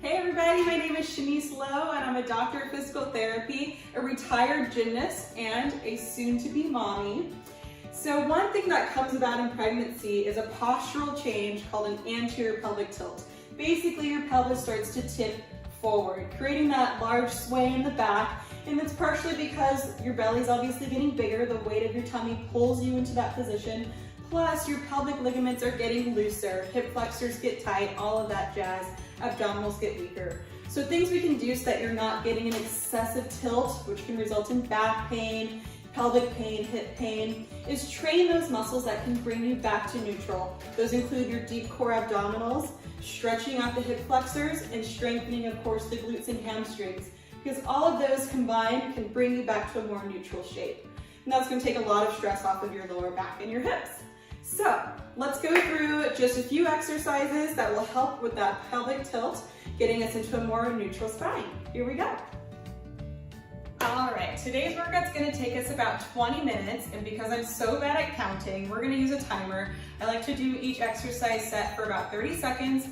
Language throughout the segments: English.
Hey everybody, my name is Shanice Lowe and I'm a doctor of physical therapy, a retired gymnast, and a soon-to-be mommy. So one thing that comes about in pregnancy is a postural change called an anterior pelvic tilt. Basically, your pelvis starts to tip forward, creating that large sway in the back, and it's partially because your belly's obviously getting bigger, the weight of your tummy pulls you into that position, plus your pelvic ligaments are getting looser, hip flexors get tight, all of that jazz, abdominals get weaker. So things we can do so that you're not getting an excessive tilt, which can result in back pain, pelvic pain, hip pain, is train those muscles that can bring you back to neutral. Those include your deep core abdominals, stretching out the hip flexors, and strengthening, of course, the glutes and hamstrings, because all of those combined can bring you back to a more neutral shape. And that's going to take a lot of stress off of your lower back and your hips. So let's go through just a few exercises that will help with that pelvic tilt, getting us into a more neutral spine. Here we go. All right, today's workout's gonna take us about 20 minutes, and because I'm so bad at counting, we're gonna use a timer. I like to do each exercise set for about 30 seconds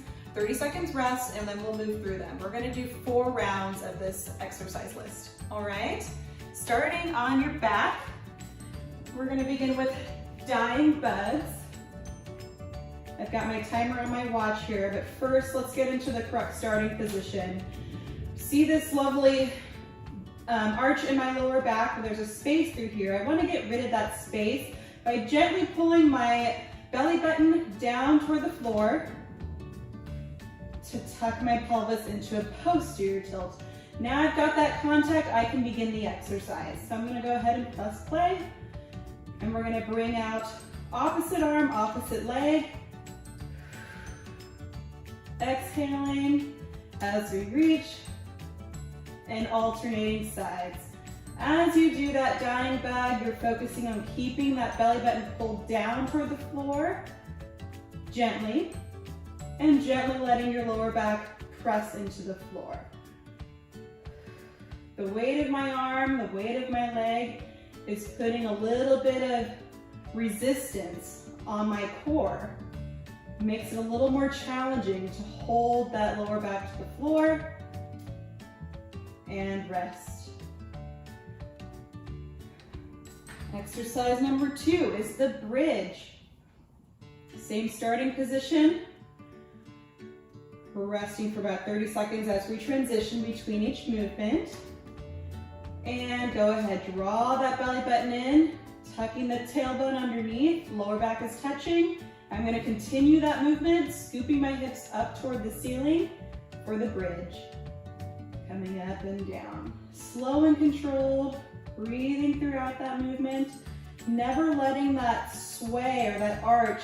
rest, and then we'll move through them. We're gonna do 4 rounds of this exercise list, all right? Starting on your back, we're gonna begin with dying bugs. I've got my timer on my watch here, but first let's get into the correct starting position. See this lovely arch in my lower back? There's a space through here. I want to get rid of that space by gently pulling my belly button down toward the floor to tuck my pelvis into a posterior tilt. Now I've got that contact, I can begin the exercise. So I'm going to go ahead and press play. And we're going to bring out opposite arm, opposite leg. Exhaling as we reach and alternating sides. As you do that dying bug, you're focusing on keeping that belly button pulled down toward the floor, gently, and gently letting your lower back press into the floor. The weight of my arm, the weight of my leg is putting a little bit of resistance on my core. Makes it a little more challenging to hold that lower back to the floor and rest. Exercise number 2 is the bridge. Same starting position. We're resting for about 30 seconds as we transition between each movement. And go ahead, draw that belly button in, tucking the tailbone underneath, lower back is touching. I'm going to continue that movement, scooping my hips up toward the ceiling for the bridge. Coming up and down. Slow and controlled, breathing throughout that movement, never letting that sway or that arch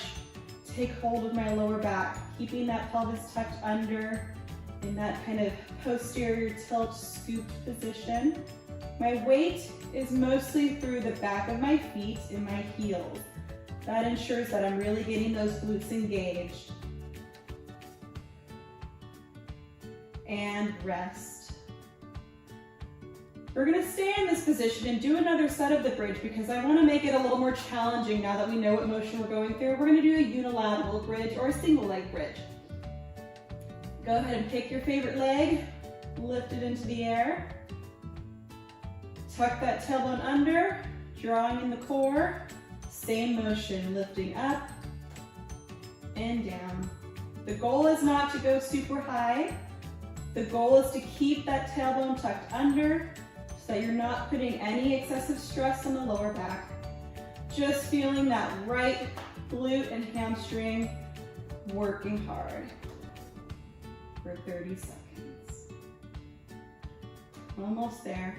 take hold of my lower back, keeping that pelvis tucked under in that kind of posterior tilt scooped position. My weight is mostly through the back of my feet and my heels. That ensures that I'm really getting those glutes engaged. And rest. We're going to stay in this position and do another set of the bridge because I want to make it a little more challenging now that we know what motion we're going through. We're going to do a unilateral bridge or a single leg bridge. Go ahead and pick your favorite leg, lift it into the air. Tuck that tailbone under, drawing in the core. Same motion, lifting up and down. The goal is not to go super high. The goal is to keep that tailbone tucked under so that you're not putting any excessive stress on the lower back. Just feeling that right glute and hamstring working hard for 30 seconds. Almost there.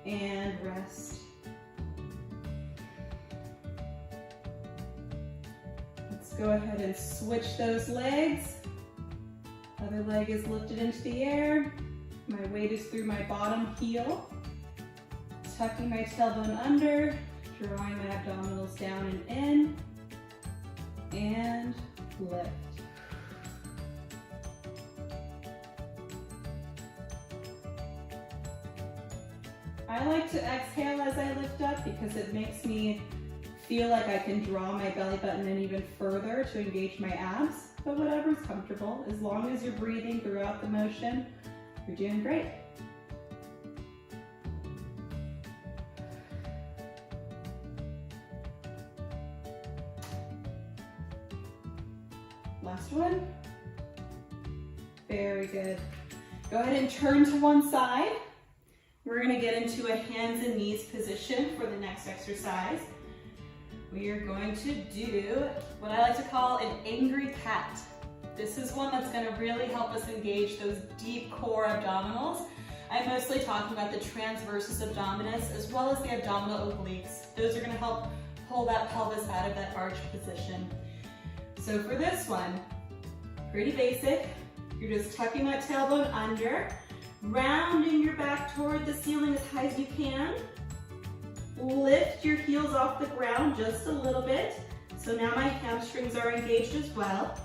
And rest. Let's go ahead and switch those legs. Other leg is lifted into the air. My weight is through my bottom heel. Tucking my tailbone under, drawing my abdominals down and in, and lift. I like to exhale as I lift up because it makes me feel like I can draw my belly button in even further to engage my abs, but whatever's comfortable. As long as you're breathing throughout the motion, you're doing great. Last one. Very good. Go ahead and turn to one side. We're going to get into a hands and knees position for the next exercise. We are going to do what I like to call an angry cat. This is one that's going to really help us engage those deep core abdominals. I'm mostly talking about the transversus abdominis as well as the abdominal obliques. Those are going to help pull that pelvis out of that arch position. So for this one, pretty basic. You're just tucking that tailbone under, rounding your back toward the ceiling as high as you can. Lift your heels off the ground just a little bit. So now my hamstrings are engaged as well.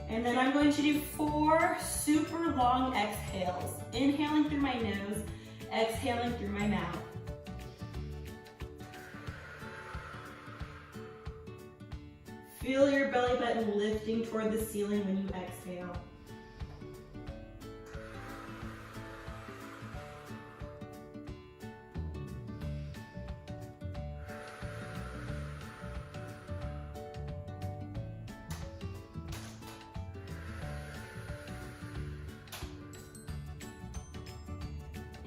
And then I'm going to do 4 super long exhales. Inhaling through my nose, exhaling through my mouth. Feel your belly button lifting toward the ceiling when you exhale.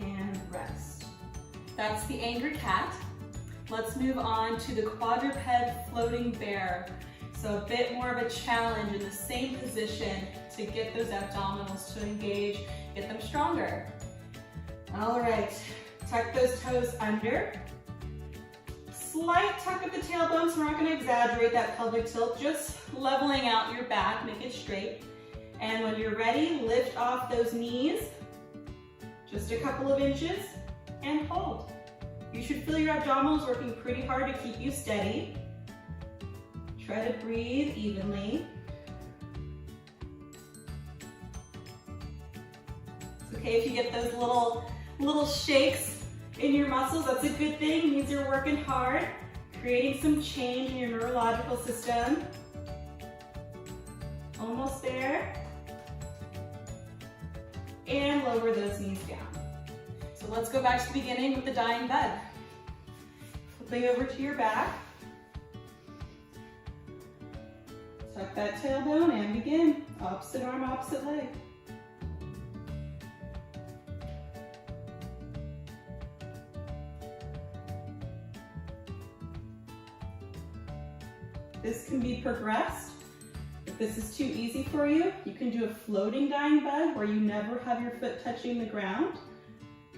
And rest. That's the angry cat. Let's move on to the quadruped floating bear. So a bit more of a challenge in the same position to get those abdominals to engage, get them stronger. All right, tuck those toes under. Slight tuck of the tailbone, so we're not gonna exaggerate that pelvic tilt, just leveling out your back, make it straight. And when you're ready, lift off those knees, just a couple of inches, and hold. You should feel your abdominals working pretty hard to keep you steady. Try to breathe evenly. It's okay if you get those little shakes in your muscles. That's a good thing. It means you're working hard, creating some change in your neurological system. Almost there. And lower those knees down. So let's go back to the beginning with the dying bed. Flipping over to your back. Tuck that tailbone and begin. Opposite arm, opposite leg. This can be progressed. If this is too easy for you, you can do a floating dying bed where you never have your foot touching the ground.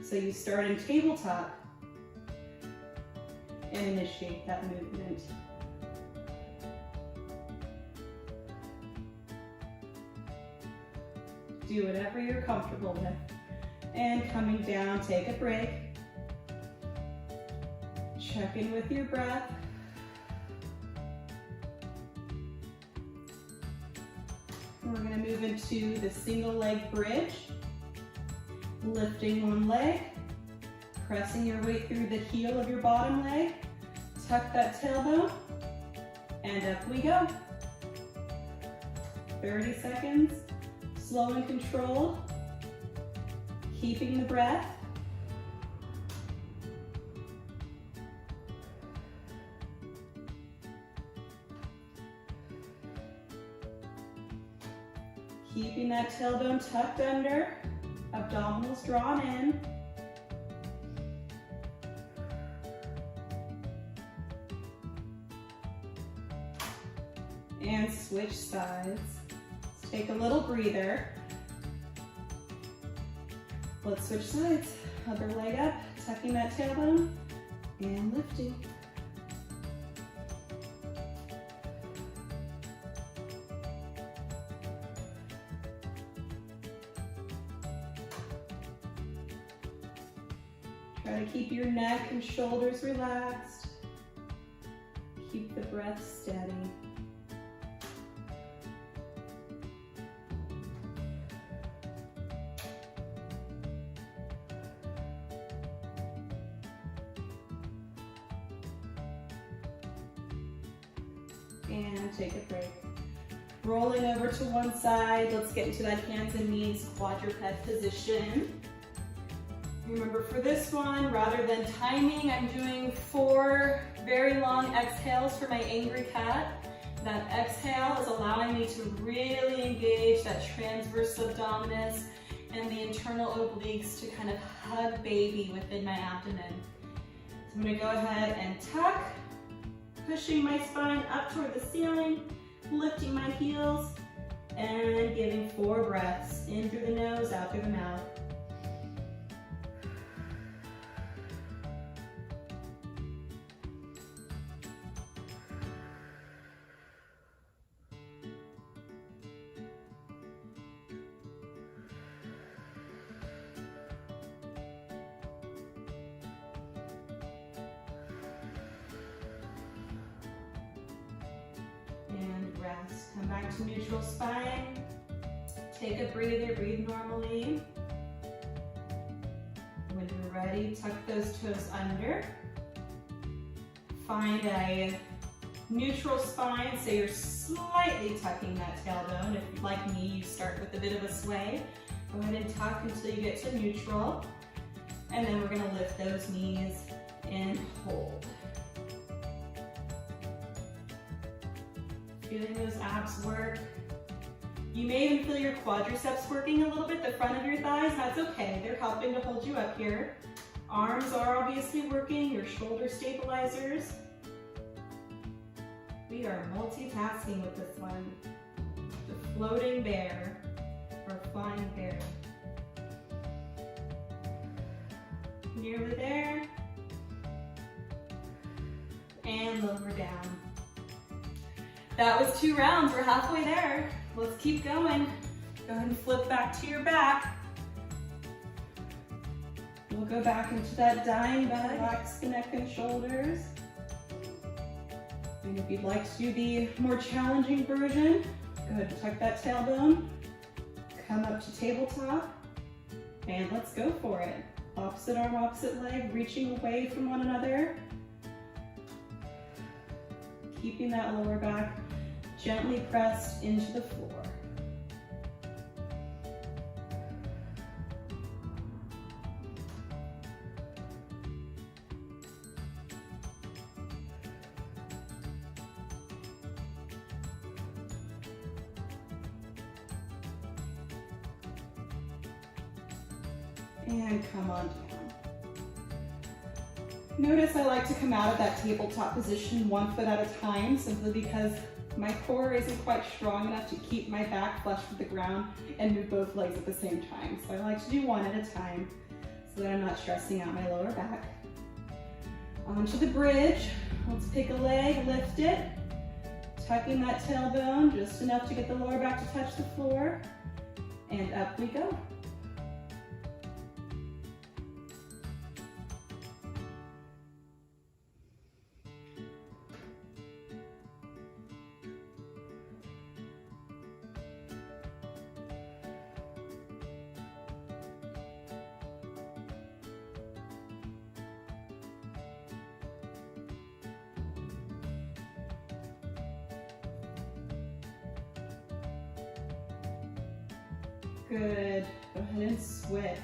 So you start in tabletop and initiate that movement. Do whatever you're comfortable with. And coming down, take a break. Check in with your breath. We're going to move into the single leg bridge. Lifting one leg, pressing your weight through the heel of your bottom leg. Tuck that tailbone, and up we go. 30 seconds. Slow and controlled, keeping the breath. Keeping that tailbone tucked under, abdominals drawn in. And switch sides. Take a little breather. Let's switch sides. Other leg up, tucking that tailbone and lifting. Try to keep your neck and shoulders relaxed. Keep the breath steady. And take a break. Rolling over to one side. Let's get into that hands and knees quadruped position. Remember for this one, rather than timing, I'm doing 4 very long exhales for my angry cat. That exhale is allowing me to really engage that transversus abdominis and the internal obliques to kind of hug baby within my abdomen. So I'm gonna go ahead and tuck, pushing my spine up toward the ceiling, lifting my heels, and giving 4 breaths, in through the nose, out through the mouth. And rest. Come back to neutral spine. Take a breather, breathe normally. When you're ready, tuck those toes under. Find a neutral spine, so you're slightly tucking that tailbone. If like me, you start with a bit of a sway. Go ahead and tuck until you get to neutral. And then we're gonna lift those knees and hold. Feeling those abs work. You may even feel your quadriceps working a little bit, the front of your thighs. That's okay, they're helping to hold you up here. Arms are obviously working, your shoulder stabilizers. We are multitasking with this one. The floating bear or flying bear. Nearly there. And lower down. That was 2 rounds, we're halfway there. Let's keep going. Go ahead and flip back to your back. We'll go back into that dying bug. Relax the neck and shoulders. And if you'd like to do the more challenging version, go ahead and tuck that tailbone. Come up to tabletop. And let's go for it. Opposite arm, opposite leg, reaching away from one another. Keeping that lower back gently pressed into the floor. And come on down. Notice I like to come out of that tabletop position 1 foot at a time, simply because my core isn't quite strong enough to keep my back flush with the ground and move both legs at the same time. So I like to do 1 at a time so that I'm not stressing out my lower back. Onto the bridge. Let's pick a leg, lift it, tucking that tailbone just enough to get the lower back to touch the floor, and up we go. Good. Go ahead and switch.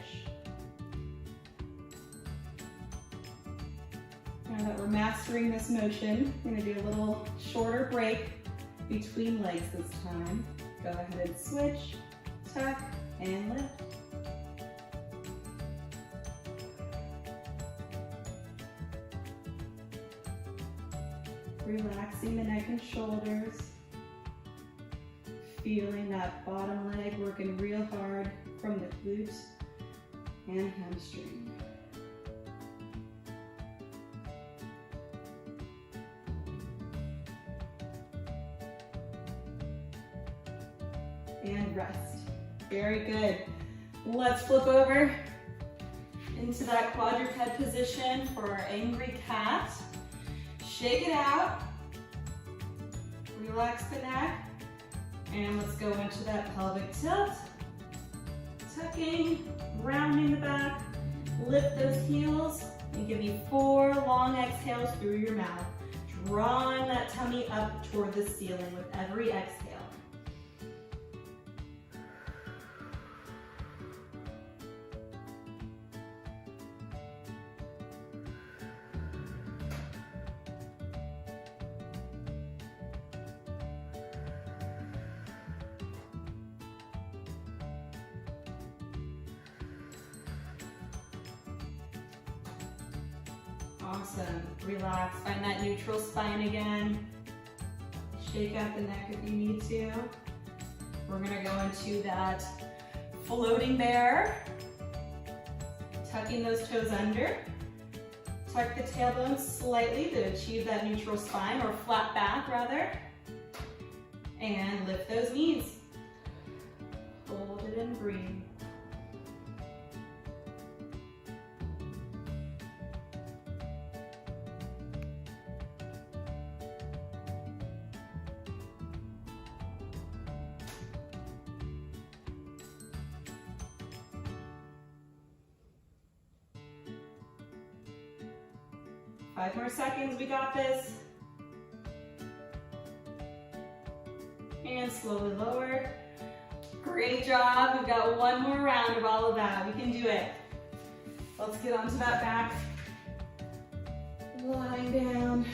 Now that we're mastering this motion, we're going to do a little shorter break between legs this time. Go ahead and switch, tuck, and lift. Relaxing the neck and shoulders. Feeling that bottom leg working real hard from the glutes and hamstring. And rest. Very good. Let's flip over into that quadruped position for our angry cat. Shake it out. Relax the neck. And let's go into that pelvic tilt. Tucking, rounding the back, lift those heels, and give you 4 long exhales through your mouth. drawing that tummy up toward the ceiling with every exhale. Awesome. Relax. Find that neutral spine again. Shake out the neck if you need to. We're going to go into that floating bear. Tucking those toes under. Tuck the tailbone slightly to achieve that neutral spine, or flat back rather. And lift those knees. Hold it and breathe. Five more seconds, we got this. And slowly lower. Great job, we've got one more round of all of that. We can do it. Let's get onto that back. Lying down.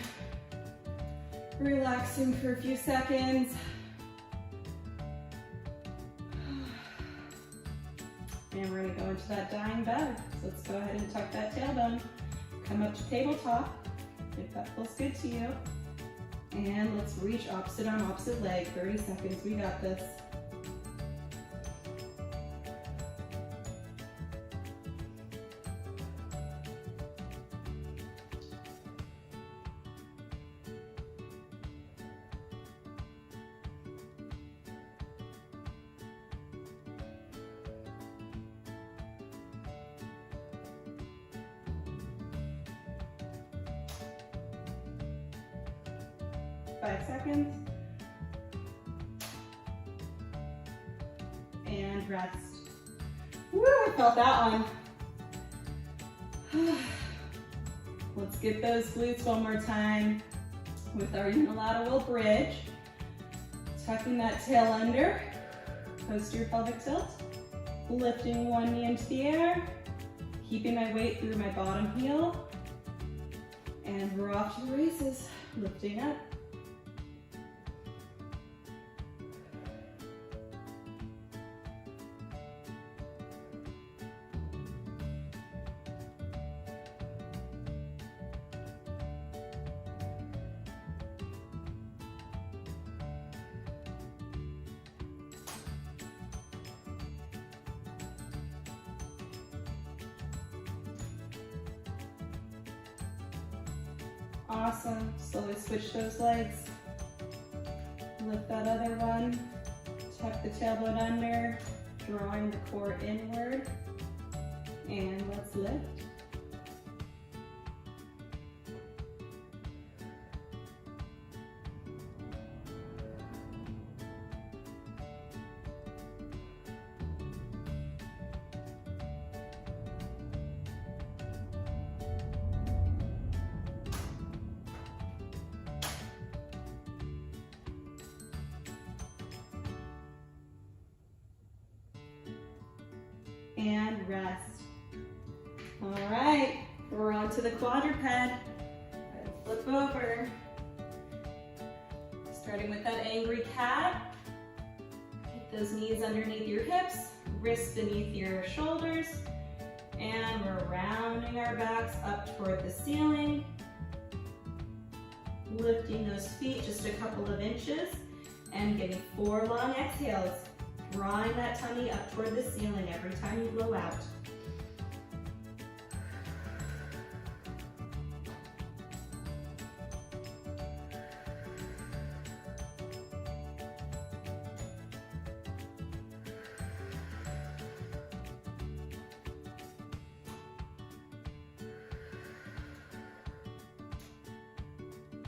Relaxing for a few seconds. And we're gonna go into that dying bug. So let's go ahead and tuck that tailbone. Come up to tabletop, if that feels good to you. And let's reach opposite arm, opposite leg, 30 seconds, we got this. Five seconds. And rest. Woo, I felt that one. Let's get those glutes one more time with our unilateral bridge. Tucking that tail under, posterior pelvic tilt. Lifting one knee into the air, keeping my weight through my bottom heel. And we're off to the races, lifting up. Awesome. Slowly switch those legs. Lift that other one. Tuck the tailbone under, drawing the core inward. And let's lift. And rest. All right, we're on to the quadruped. Flip over. Starting with that angry cat. Get those knees underneath your hips, wrists beneath your shoulders, and we're rounding our backs up toward the ceiling. Lifting those feet just a couple of inches and getting 4 long exhales. Drawing that tummy up toward the ceiling every time you blow out.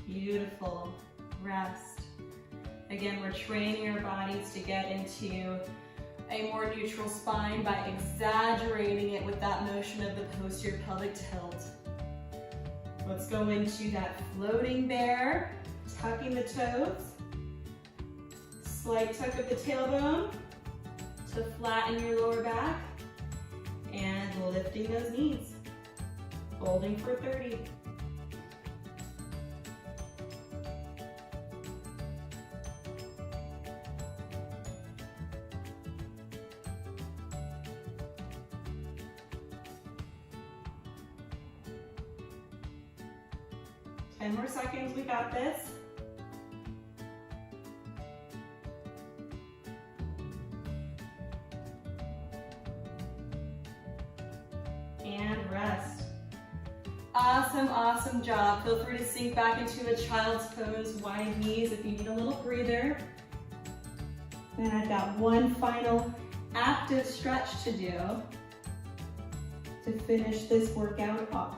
Beautiful. Rest. Again, we're training our bodies to get into a more neutral spine by exaggerating it with that motion of the posterior pelvic tilt. Let's go into that floating bear, tucking the toes, slight tuck of the tailbone to flatten your lower back, and lifting those knees, holding for 30. Ten more seconds, we got this. And rest. Awesome, awesome job. Feel free to sink back into a child's pose, wide knees if you need a little breather. And I've got one final active stretch to do to finish this workout off.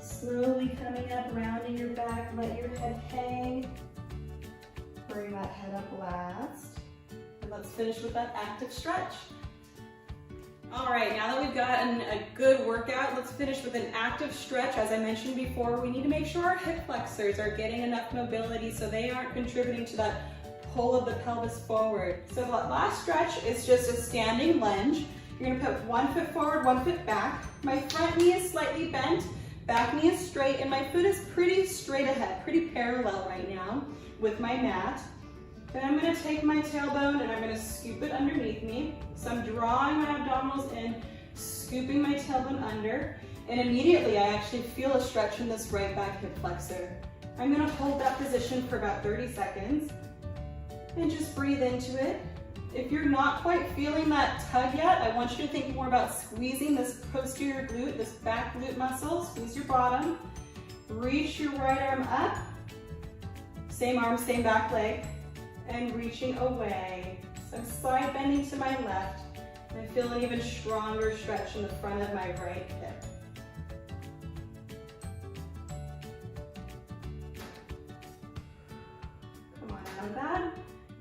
Slowly coming up, rounding your back, let your head hang. Bring that head up last. And let's finish with that active stretch. All right, now that we've gotten a good workout, let's finish with an active stretch. As I mentioned before, we need to make sure our hip flexors are getting enough mobility so they aren't contributing to that pull of the pelvis forward. So the last stretch is just a standing lunge. You're gonna put one foot forward, one foot back. My front knee is slightly bent, back knee is straight, and my foot is pretty straight ahead, pretty parallel right now with my mat. Then I'm gonna take my tailbone and I'm gonna scoop it underneath me. So I'm drawing my abdominals in, scooping my tailbone under, and immediately I actually feel a stretch in this right back hip flexor. I'm gonna hold that position for about 30 seconds and just breathe into it. If you're not quite feeling that tug yet, I want you to think more about squeezing this posterior glute, this back glute muscle. Squeeze your bottom. Reach your right arm up. Same arm, same back leg. And reaching away. So I'm side bending to my left. And I feel an even stronger stretch in the front of my right hip. Come on out of that.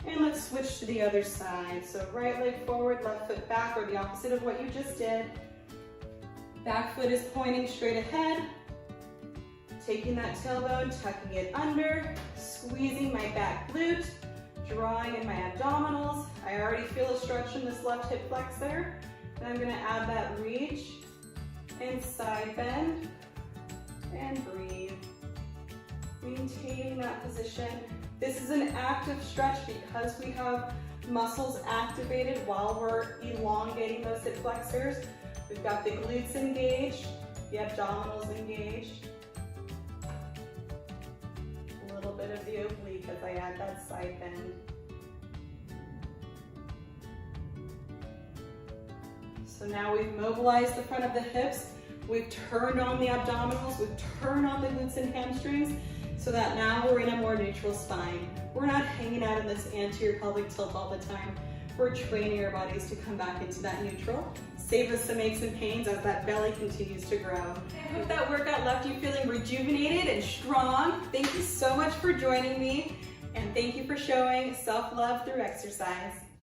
And let's switch to the other side. So right leg forward, left foot back, or the opposite of what you just did. Back foot is pointing straight ahead. Taking that tailbone, tucking it under, squeezing my back glute, drawing in my abdominals. I already feel a stretch in this left hip flexor. And I'm gonna add that reach and side bend and breathe. Maintaining that position. This is an active stretch because we have muscles activated while we're elongating those hip flexors. We've got the glutes engaged, the abdominals engaged. A little bit of the oblique as I add that side bend. So now we've mobilized the front of the hips, we've turned on the abdominals, we've turned on the glutes and hamstrings, so that now we're in a more neutral spine. We're not hanging out in this anterior pelvic tilt all the time. We're training our bodies to come back into that neutral. Save us some aches and pains as that belly continues to grow. I hope that workout left you feeling rejuvenated and strong. Thank you so much for joining me, and thank you for showing self-love through exercise.